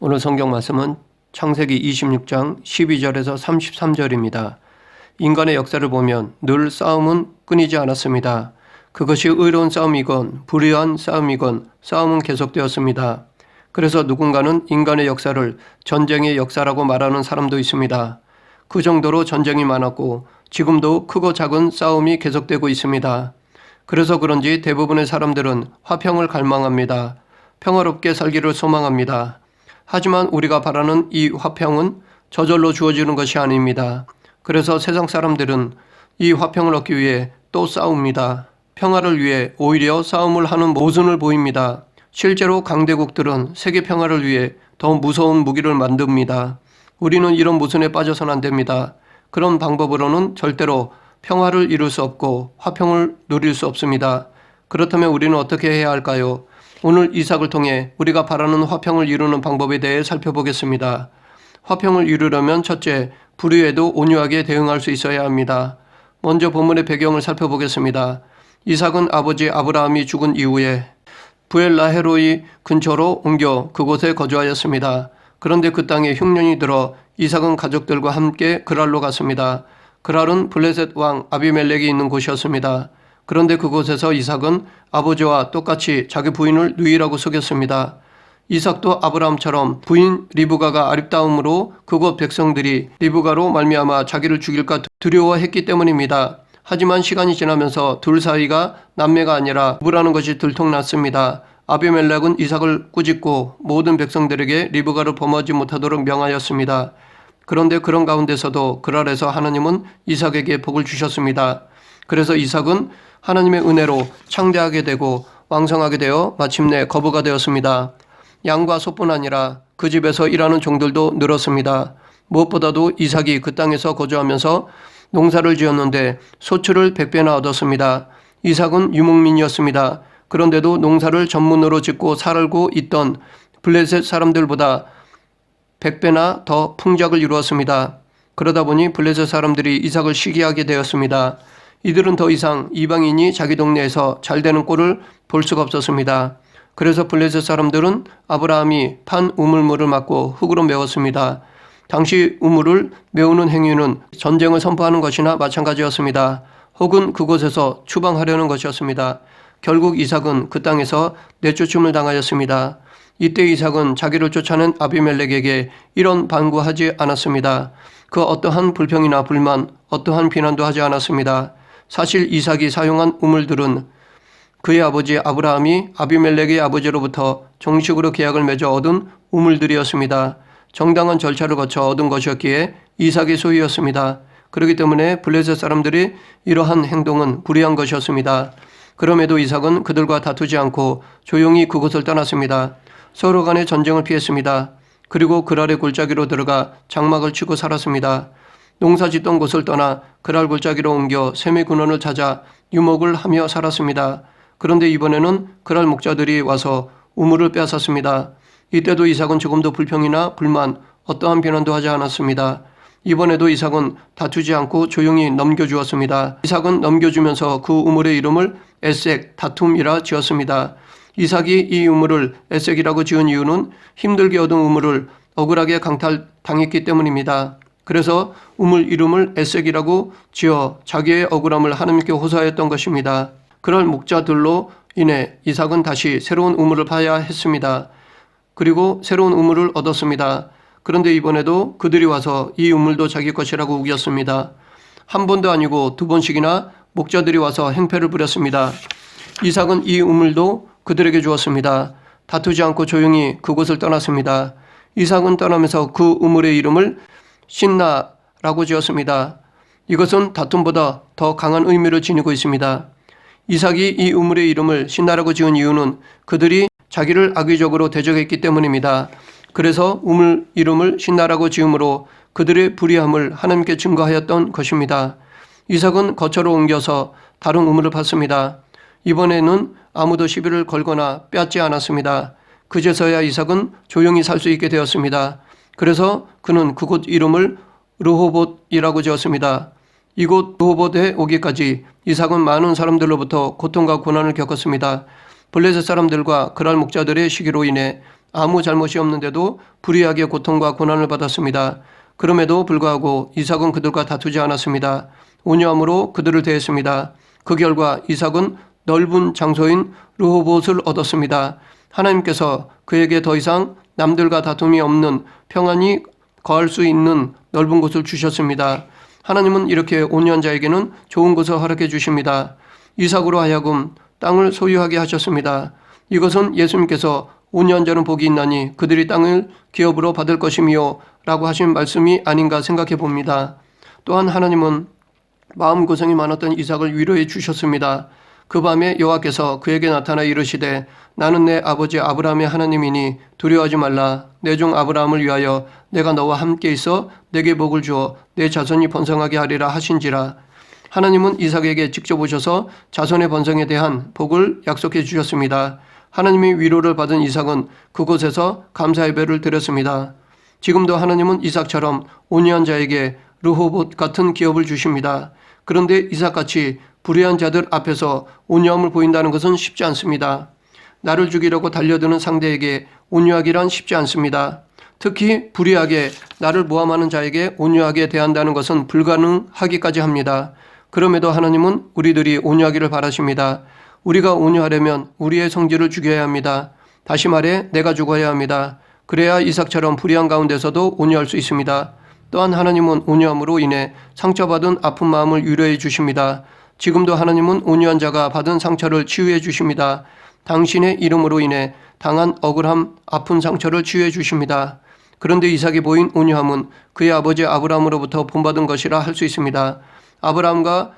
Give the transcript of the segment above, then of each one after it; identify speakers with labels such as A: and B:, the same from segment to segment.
A: 오늘 성경 말씀은 창세기 26장 12절에서 33절입니다. 인간의 역사를 보면 늘 싸움은 끊이지 않았습니다. 그것이 의로운 싸움이건 불의한 싸움이건 싸움은 계속되었습니다. 그래서 누군가는 인간의 역사를 전쟁의 역사라고 말하는 사람도 있습니다. 그 정도로 전쟁이 많았고 지금도 크고 작은 싸움이 계속되고 있습니다. 그래서 그런지 대부분의 사람들은 화평을 갈망합니다. 평화롭게 살기를 소망합니다. 하지만 우리가 바라는 이 화평은 저절로 주어지는 것이 아닙니다. 그래서 세상 사람들은 이 화평을 얻기 위해 또 싸웁니다. 평화를 위해 오히려 싸움을 하는 모순을 보입니다. 실제로 강대국들은 세계 평화를 위해 더 무서운 무기를 만듭니다. 우리는 이런 모순에 빠져서는 안 됩니다. 그런 방법으로는 절대로 평화를 이룰 수 없고 화평을 누릴 수 없습니다. 그렇다면 우리는 어떻게 해야 할까요? 오늘 이삭을 통해 우리가 바라는 화평을 이루는 방법에 대해 살펴보겠습니다. 화평을 이루려면 첫째, 불의에도 온유하게 대응할 수 있어야 합니다. 먼저 본문의 배경을 살펴보겠습니다. 이삭은 아버지 아브라함이 죽은 이후에 브엘라헤로이 근처로 옮겨 그곳에 거주하였습니다. 그런데 그 땅에 흉년이 들어 이삭은 가족들과 함께 그랄로 갔습니다. 그랄은 블레셋 왕 아비멜렉이 있는 곳이었습니다. 그런데 그곳에서 이삭은 아버지와 똑같이 자기 부인을 누이라고 속였습니다. 이삭도 아브라함처럼 부인 리브가가 아립다움으로 그곳 백성들이 리브가로 말미암아 자기를 죽일까 두려워했기 때문입니다. 하지만 시간이 지나면서 둘 사이가 남매가 아니라 부부라는 것이 들통났습니다. 아비멜렉은 이삭을 꾸짖고 모든 백성들에게 리브가를 범하지 못하도록 명하였습니다. 그런데 그런 가운데서도 그랄에서 하나님은 이삭에게 복을 주셨습니다. 그래서 이삭은 하나님의 은혜로 창대하게 되고 왕성하게 되어 마침내 거부가 되었습니다. 양과 소뿐 아니라 그 집에서 일하는 종들도 늘었습니다. 무엇보다도 이삭이 그 땅에서 거주하면서 농사를 지었는데 소출을 100배나 얻었습니다. 이삭은 유목민이었습니다. 그런데도 농사를 전문으로 짓고 살고 있던 블레셋 사람들보다 100배나 더 풍작을 이루었습니다. 그러다 보니 블레셋 사람들이 이삭을 시기하게 되었습니다. 이들은 더 이상 이방인이 자기 동네에서 잘 되는 꼴을 볼 수가 없었습니다. 그래서 블레셋 사람들은 아브라함이 판 우물물을 맞고 흙으로 메웠습니다. 당시 우물을 메우는 행위는 전쟁을 선포하는 것이나 마찬가지였습니다. 혹은 그곳에서 추방하려는 것이었습니다. 결국 이삭은 그 땅에서 내쫓음을 당하였습니다. 이때 이삭은 자기를 쫓아낸 아비멜렉에게 이런 반구하지 않았습니다. 그 어떠한 불평이나 불만, 어떠한 비난도 하지 않았습니다. 사실 이삭이 사용한 우물들은 그의 아버지 아브라함이 아비멜렉의 아버지로부터 정식으로 계약을 맺어 얻은 우물들이었습니다. 정당한 절차를 거쳐 얻은 것이었기에 이삭의 소유였습니다. 그렇기 때문에 블레셋 사람들이 이러한 행동은 불의한 것이었습니다. 그럼에도 이삭은 그들과 다투지 않고 조용히 그곳을 떠났습니다. 서로 간의 전쟁을 피했습니다. 그리고 그랄의 골짜기로 들어가 장막을 치고 살았습니다. 농사 짓던 곳을 떠나 그랄 골짜기로 옮겨 셈의 근원을 찾아 유목을 하며 살았습니다. 그런데 이번에는 그랄 목자들이 와서 우물을 빼앗았습니다. 이때도 이삭은 조금도 불평이나 불만, 어떠한 비난도 하지 않았습니다. 이번에도 이삭은 다투지 않고 조용히 넘겨주었습니다. 이삭은 넘겨주면서 그 우물의 이름을 에색, 다툼이라 지었습니다. 이삭이 이 우물을 에색이라고 지은 이유는 힘들게 얻은 우물을 억울하게 강탈당했기 때문입니다. 그래서 우물 이름을 에색이라고 지어 자기의 억울함을 하나님께 호소하였던 것입니다. 그럴 목자들로 인해 이삭은 다시 새로운 우물을 파야 했습니다. 그리고 새로운 우물을 얻었습니다. 그런데 이번에도 그들이 와서 이 우물도 자기 것이라고 우겼습니다. 한 번도 아니고 두 번씩이나 목자들이 와서 행패를 부렸습니다. 이삭은 이 우물도 그들에게 주었습니다. 다투지 않고 조용히 그곳을 떠났습니다. 이삭은 떠나면서 그 우물의 이름을 신나라고 지었습니다. 이것은 다툼보다 더 강한 의미를 지니고 있습니다. 이삭이 이 우물의 이름을 신나라고 지은 이유는 그들이 자기를 악의적으로 대적했기 때문입니다. 그래서 우물 이름을 신나라고 지음으로 그들의 불의함을 하나님께 증거하였던 것입니다. 이삭은 거처로 옮겨서 다른 우물을 팠습니다. 이번에는 아무도 시비를 걸거나 빼앗지 않았습니다. 그제서야 이삭은 조용히 살 수 있게 되었습니다. 그래서 그는 그곳 이름을 르호봇이라고 지었습니다. 이곳 르호봇에 오기까지 이삭은 많은 사람들로부터 고통과 고난을 겪었습니다. 블레셋 사람들과 그랄 목자들의 시기로 인해 아무 잘못이 없는데도 불의하게 고통과 고난을 받았습니다. 그럼에도 불구하고 이삭은 그들과 다투지 않았습니다. 온유함으로 그들을 대했습니다. 그 결과 이삭은 넓은 장소인 르호봇을 얻었습니다. 하나님께서 그에게 더 이상 남들과 다툼이 없는 평안히 거할 수 있는 넓은 곳을 주셨습니다. 하나님은 이렇게 온유한 자에게는 좋은 것을 허락해 주십니다. 이삭으로 하여금 땅을 소유하게 하셨습니다. 이것은 예수님께서 온유한 자는 복이 있나니 그들이 땅을 기업으로 받을 것이며 라고 하신 말씀이 아닌가 생각해 봅니다. 또한 하나님은 마음고생이 많았던 이삭을 위로해 주셨습니다. 그 밤에 여호와께서 그에게 나타나 이르시되 나는 내 아버지 아브라함의 하나님이니 두려워하지 말라. 내 종 아브라함을 위하여 내가 너와 함께 있어 내게 복을 주어 내 자손이 번성하게 하리라 하신지라. 하나님은 이삭에게 직접 오셔서 자손의 번성에 대한 복을 약속해 주셨습니다. 하나님의 위로를 받은 이삭은 그곳에서 감사 예배를 드렸습니다. 지금도 하나님은 이삭처럼 온유한 자에게 르호봇 같은 기업을 주십니다. 그런데 이삭같이 불의한 자들 앞에서 온유함을 보인다는 것은 쉽지 않습니다. 나를 죽이려고 달려드는 상대에게 온유하기란 쉽지 않습니다. 특히 불의하게 나를 모함하는 자에게 온유하게 대한다는 것은 불가능하기까지 합니다. 그럼에도 하나님은 우리들이 온유하기를 바라십니다. 우리가 온유하려면 우리의 성질을 죽여야 합니다. 다시 말해 내가 죽어야 합니다. 그래야 이삭처럼 불의한 가운데서도 온유할 수 있습니다. 또한 하나님은 온유함으로 인해 상처받은 아픈 마음을 위로해 주십니다. 지금도 하나님은 온유한 자가 받은 상처를 치유해 주십니다. 당신의 이름으로 인해 당한 억울함, 아픈 상처를 치유해 주십니다. 그런데 이삭이 보인 온유함은 그의 아버지 아브라함으로부터 본받은 것이라 할 수 있습니다. 아브라함과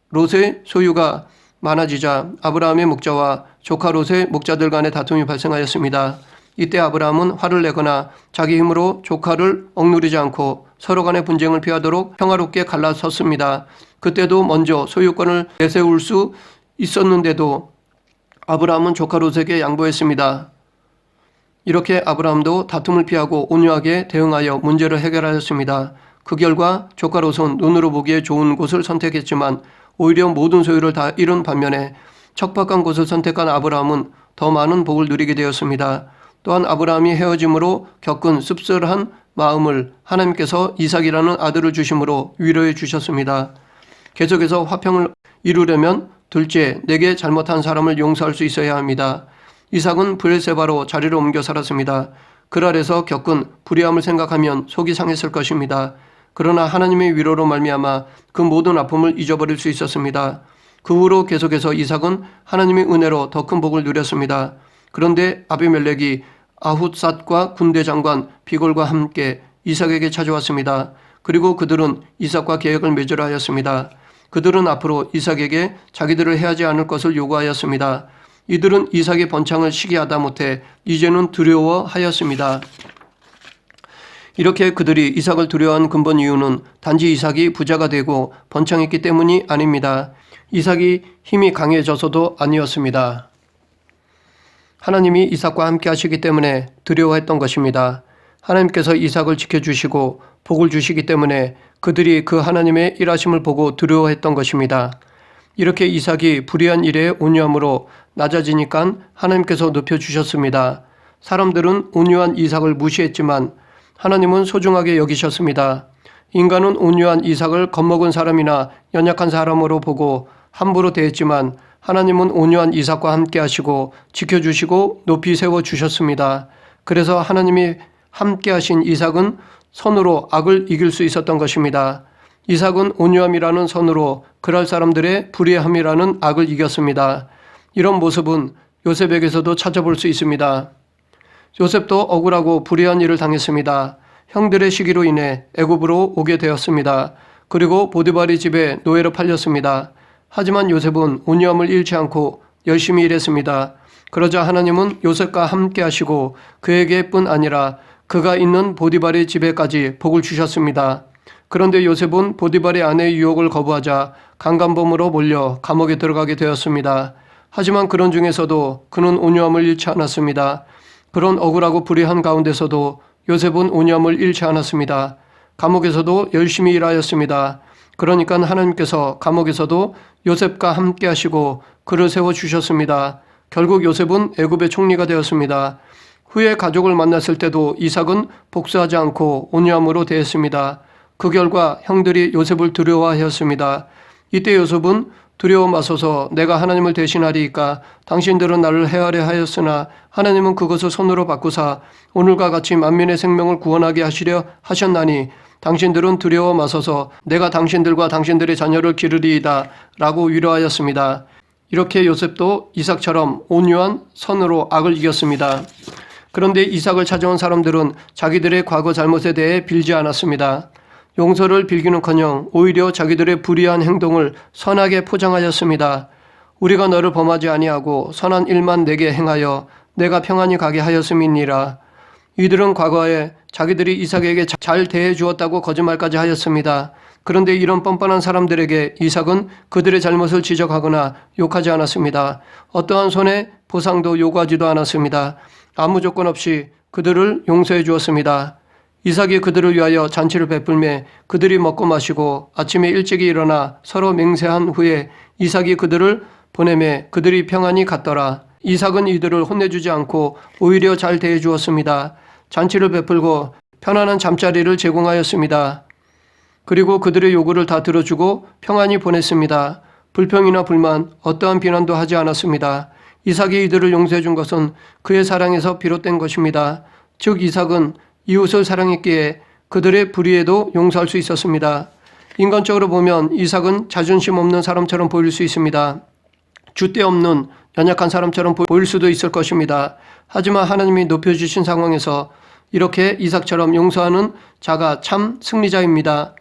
A: 롯의 소유가 많아지자 아브라함의 목자와 조카 롯의 목자들 간의 다툼이 발생하였습니다. 이때 아브라함은 화를 내거나 자기 힘으로 조카를 억누르지 않고 서로 간의 분쟁을 피하도록 평화롭게 갈라섰습니다. 그때도 먼저 소유권을 내세울 수 있었는데도 아브라함은 조카 롯에게 양보했습니다. 이렇게 아브라함도 다툼을 피하고 온유하게 대응하여 문제를 해결하였습니다. 그 결과 조카 롯은 눈으로 보기에 좋은 곳을 선택했지만 오히려 모든 소유를 다 잃은 반면에 척박한 곳을 선택한 아브라함은 더 많은 복을 누리게 되었습니다. 또한 아브라함이 헤어짐으로 겪은 씁쓸한 마음을 하나님께서 이삭이라는 아들을 주심으로 위로해 주셨습니다. 계속해서 화평을 이루려면 둘째, 내게 잘못한 사람을 용서할 수 있어야 합니다. 이삭은 브엘세바로 자리를 옮겨 살았습니다. 그 아래서 겪은 불의함을 생각하면 속이 상했을 것입니다. 그러나 하나님의 위로로 말미암아 그 모든 아픔을 잊어버릴 수 있었습니다. 그 후로 계속해서 이삭은 하나님의 은혜로 더 큰 복을 누렸습니다. 그런데 아비멜렉이 아훗삿과 군대 장관 비골과 함께 이삭에게 찾아왔습니다. 그리고 그들은 이삭과 계약을 맺으려 하였습니다. 그들은 앞으로 이삭에게 자기들을 해하지 않을 것을 요구하였습니다. 이들은 이삭의 번창을 시기하다 못해 이제는 두려워하였습니다. 이렇게 그들이 이삭을 두려워한 근본 이유는 단지 이삭이 부자가 되고 번창했기 때문이 아닙니다. 이삭이 힘이 강해져서도 아니었습니다. 하나님이 이삭과 함께 하시기 때문에 두려워했던 것입니다. 하나님께서 이삭을 지켜주시고 복을 주시기 때문에 그들이 그 하나님의 일하심을 보고 두려워했던 것입니다. 이렇게 이삭이 불의한 일에 온유함으로 낮아지니까 하나님께서 높여주셨습니다. 사람들은 온유한 이삭을 무시했지만 하나님은 소중하게 여기셨습니다. 인간은 온유한 이삭을 겁먹은 사람이나 연약한 사람으로 보고 함부로 대했지만 하나님은 온유한 이삭과 함께 하시고 지켜주시고 높이 세워주셨습니다. 그래서 하나님이 함께 하신 이삭은 선으로 악을 이길 수 있었던 것입니다. 이삭은 온유함이라는 선으로 그랄 사람들의 불의함이라는 악을 이겼습니다. 이런 모습은 요셉에게서도 찾아볼 수 있습니다. 요셉도 억울하고 불의한 일을 당했습니다. 형들의 시기로 인해 애굽으로 오게 되었습니다. 그리고 보디발의 집에 노예로 팔렸습니다. 하지만 요셉은 온유함을 잃지 않고 열심히 일했습니다. 그러자 하나님은 요셉과 함께 하시고 그에게뿐 아니라 그가 있는 보디발의 집에까지 복을 주셨습니다. 그런데 요셉은 보디발의 아내의 유혹을 거부하자 강간범으로 몰려 감옥에 들어가게 되었습니다. 하지만 그런 중에서도 그는 온유함을 잃지 않았습니다. 그런 억울하고 불의한 가운데서도 요셉은 온유함을 잃지 않았습니다. 감옥에서도 열심히 일하였습니다. 그러니까 하나님께서 감옥에서도 요셉과 함께 하시고 그를 세워주셨습니다. 결국 요셉은 애굽의 총리가 되었습니다. 후에 가족을 만났을 때도 이삭은 복수하지 않고 온유함으로 대했습니다. 그 결과 형들이 요셉을 두려워하였습니다. 이때 요셉은 두려워 마소서 내가 하나님을 대신하리이까 당신들은 나를 해하려 하였으나 하나님은 그것을 손으로 바꾸사 오늘과 같이 만민의 생명을 구원하게 하시려 하셨나니 당신들은 두려워 마소서 내가 당신들과 당신들의 자녀를 기르리이다 라고 위로하였습니다. 이렇게 요셉도 이삭처럼 온유한 선으로 악을 이겼습니다. 그런데 이삭을 찾아온 사람들은 자기들의 과거 잘못에 대해 빌지 않았습니다. 용서를 빌기는커녕 오히려 자기들의 불의한 행동을 선하게 포장하였습니다. 우리가 너를 범하지 아니하고 선한 일만 내게 행하여 내가 평안히 가게 하였음이니라. 이들은 과거에 자기들이 이삭에게 잘 대해 주었다고 거짓말까지 하였습니다. 그런데 이런 뻔뻔한 사람들에게 이삭은 그들의 잘못을 지적하거나 욕하지 않았습니다. 어떠한 손해 보상도 요구하지도 않았습니다. 아무 조건 없이 그들을 용서해 주었습니다. 이삭이 그들을 위하여 잔치를 베풀매 그들이 먹고 마시고 아침에 일찍이 일어나 서로 맹세한 후에 이삭이 그들을 보내매 그들이 평안히 갔더라. 이삭은 이들을 혼내주지 않고 오히려 잘 대해 주었습니다. 잔치를 베풀고 편안한 잠자리를 제공하였습니다. 그리고 그들의 요구를 다 들어주고 평안히 보냈습니다. 불평이나 불만, 어떠한 비난도 하지 않았습니다. 이삭이 이들을 용서해 준 것은 그의 사랑에서 비롯된 것입니다. 즉 이삭은 이웃을 사랑했기에 그들의 불의에도 용서할 수 있었습니다. 인간적으로 보면 이삭은 자존심 없는 사람처럼 보일 수 있습니다. 줏대 없는 연약한 사람처럼 보일 수도 있을 것입니다. 하지만 하나님이 높여주신 상황에서 이렇게 이삭처럼 용서하는 자가 참 승리자입니다.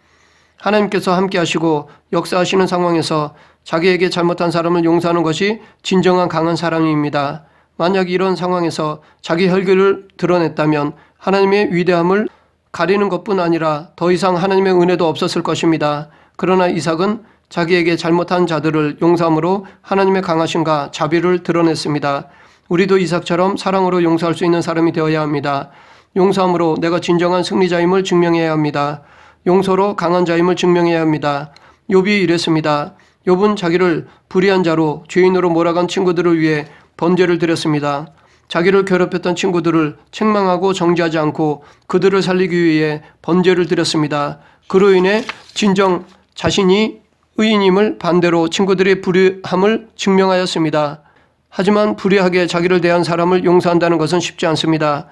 A: 하나님께서 함께 하시고 역사하시는 상황에서 자기에게 잘못한 사람을 용서하는 것이 진정한 강한 사람입니다. 만약 이런 상황에서 자기 혈기를 드러냈다면 하나님의 위대함을 가리는 것뿐 아니라 더 이상 하나님의 은혜도 없었을 것입니다. 그러나 이삭은 자기에게 잘못한 자들을 용서함으로 하나님의 강하심과 자비를 드러냈습니다. 우리도 이삭처럼 사랑으로 용서할 수 있는 사람이 되어야 합니다. 용서함으로 내가 진정한 승리자임을 증명해야 합니다. 용서로 강한 자임을 증명해야 합니다. 욥이 이랬습니다. 욥은 자기를 불의한 자로 죄인으로 몰아간 친구들을 위해 번제를 드렸습니다. 자기를 괴롭혔던 친구들을 책망하고 정죄하지 않고 그들을 살리기 위해 번제를 드렸습니다. 그로 인해 진정 자신이 의인임을 반대로 친구들의 불의함을 증명하였습니다. 하지만 불의하게 자기를 대한 사람을 용서한다는 것은 쉽지 않습니다.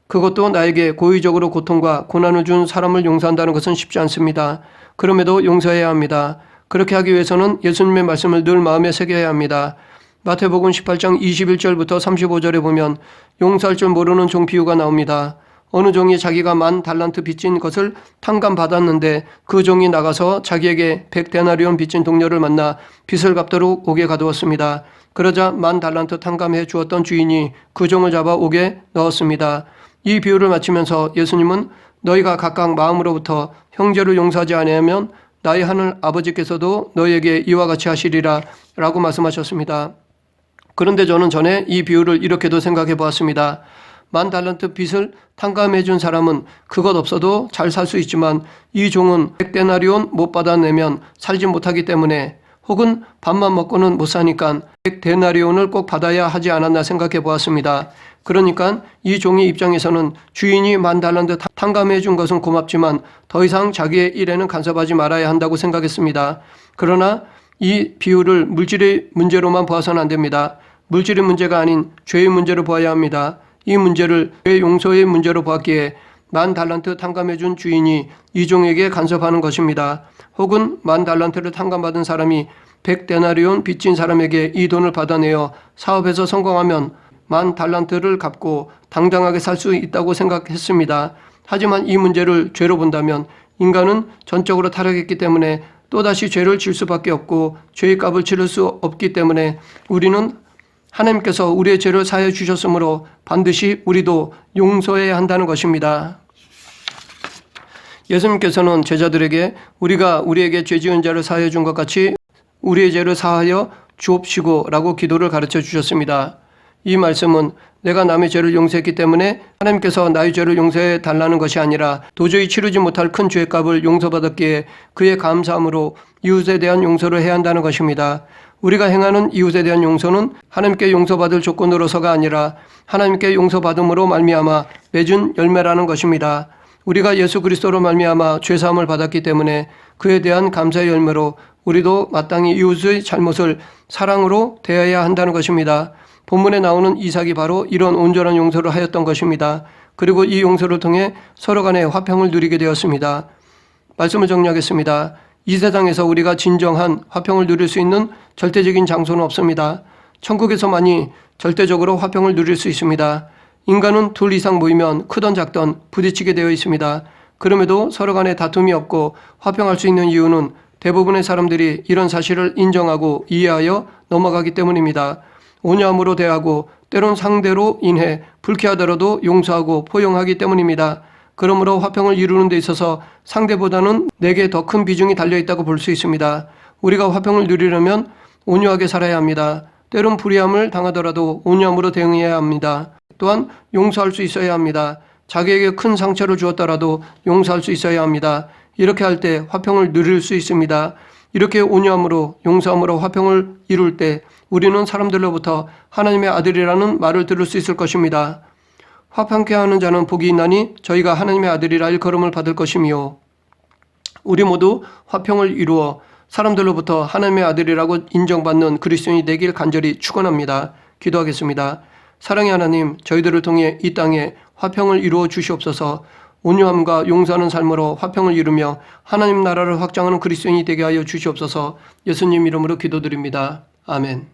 A: 그것도 나에게 고의적으로 고통과 고난을 준 사람을 용서한다는 것은 쉽지 않습니다. 그럼에도 용서해야 합니다. 그렇게 하기 위해서는 예수님의 말씀을 늘 마음에 새겨야 합니다. 마태복음 18장 21절부터 35절에 보면 용서할 줄 모르는 종 비유가 나옵니다. 어느 종이 자기가 10,000달란트 빚진 것을 탕감받았는데 그 종이 나가서 자기에게 100데나리온 빚진 동료를 만나 빚을 갚도록 옥에 가두었습니다. 그러자 10,000달란트 탕감해 주었던 주인이 그 종을 잡아 옥에 넣었습니다. 이 비유를 마치면서 예수님은 너희가 각각 마음으로부터 형제를 용서하지 아니하면 나의 하늘 아버지께서도 너희에게 이와 같이 하시리라 라고 말씀하셨습니다. 그런데 저는 전에 이 비유를 이렇게도 생각해 보았습니다. 10,000달란트 빚을 탕감해 준 사람은 그것 없어도 잘 살 수 있지만 이 종은 100데나리온 못 받아내면 살지 못하기 때문에 혹은 밥만 먹고는 못 사니까 100데나리온을 꼭 받아야 하지 않았나 생각해 보았습니다. 그러니까 이 종의 입장에서는 주인이 10,000달란트 탕감해 준 것은 고맙지만 더 이상 자기의 일에는 간섭하지 말아야 한다고 생각했습니다. 그러나 이 비유를 물질의 문제로만 보아서는 안 됩니다. 물질의 문제가 아닌 죄의 문제로 보아야 합니다. 이 문제를 죄 용서의 문제로 보았기에 10,000달란트 탕감해 준 주인이 이 종에게 간섭하는 것입니다. 혹은 10,000달란트를 탕감받은 사람이 100데나리온 빚진 사람에게 이 돈을 받아내어 사업에서 성공하면 10,000달란트를 갚고 당당하게 살 수 있다고 생각했습니다. 하지만 이 문제를 죄로 본다면 인간은 전적으로 타락했기 때문에 또다시 죄를 질 수밖에 없고 죄의 값을 치를 수 없기 때문에 우리는 하나님께서 우리의 죄를 사해 주셨으므로 반드시 우리도 용서해야 한다는 것입니다. 예수님께서는 제자들에게 우리가 우리에게 죄 지은 자를 사해 준 것 같이 우리의 죄를 사하여 주옵시고 라고 기도를 가르쳐 주셨습니다. 이 말씀은 내가 남의 죄를 용서했기 때문에 하나님께서 나의 죄를 용서해 달라는 것이 아니라 도저히 치르지 못할 큰 죄값을 용서받았기에 그의 감사함으로 이웃에 대한 용서를 해야 한다는 것입니다. 우리가 행하는 이웃에 대한 용서는 하나님께 용서받을 조건으로서가 아니라 하나님께 용서받음으로 말미암아 맺은 열매라는 것입니다. 우리가 예수 그리스도로 말미암아 죄사함을 받았기 때문에 그에 대한 감사의 열매로 우리도 마땅히 이웃의 잘못을 사랑으로 대해야 한다는 것입니다. 본문에 나오는 이삭이 바로 이런 온전한 용서를 하였던 것입니다. 그리고 이 용서를 통해 서로 간의 화평을 누리게 되었습니다. 말씀을 정리하겠습니다. 이 세상에서 우리가 진정한 화평을 누릴 수 있는 절대적인 장소는 없습니다. 천국에서만이 절대적으로 화평을 누릴 수 있습니다. 인간은 둘 이상 모이면 크던 작던 부딪히게 되어 있습니다. 그럼에도 서로 간에 다툼이 없고 화평할 수 있는 이유는 대부분의 사람들이 이런 사실을 인정하고 이해하여 넘어가기 때문입니다. 온유함으로 대하고 때론 상대로 인해 불쾌하더라도 용서하고 포용하기 때문입니다. 그러므로 화평을 이루는 데 있어서 상대보다는 내게 더 큰 비중이 달려있다고 볼 수 있습니다. 우리가 화평을 누리려면 온유하게 살아야 합니다. 때론 불의함을 당하더라도 온유함으로 대응해야 합니다. 또한 용서할 수 있어야 합니다. 자기에게 큰 상처를 주었더라도 용서할 수 있어야 합니다. 이렇게 할 때 화평을 누릴 수 있습니다. 이렇게 온유함으로 용서함으로 화평을 이룰 때 우리는 사람들로부터 하나님의 아들이라는 말을 들을 수 있을 것입니다. 화평케 하는 자는 복이 있나니 저희가 하나님의 아들이라 일컬음을 받을 것이며, 우리 모두 화평을 이루어 사람들로부터 하나님의 아들이라고 인정받는 그리스도인이 되길 간절히 축원합니다. 기도하겠습니다. 사랑의 하나님, 저희들을 통해 이 땅에 화평을 이루어 주시옵소서. 온유함과 용서하는 삶으로 화평을 이루며 하나님 나라를 확장하는 그리스도인이 되게 하여 주시옵소서. 예수님 이름으로 기도드립니다. 아멘.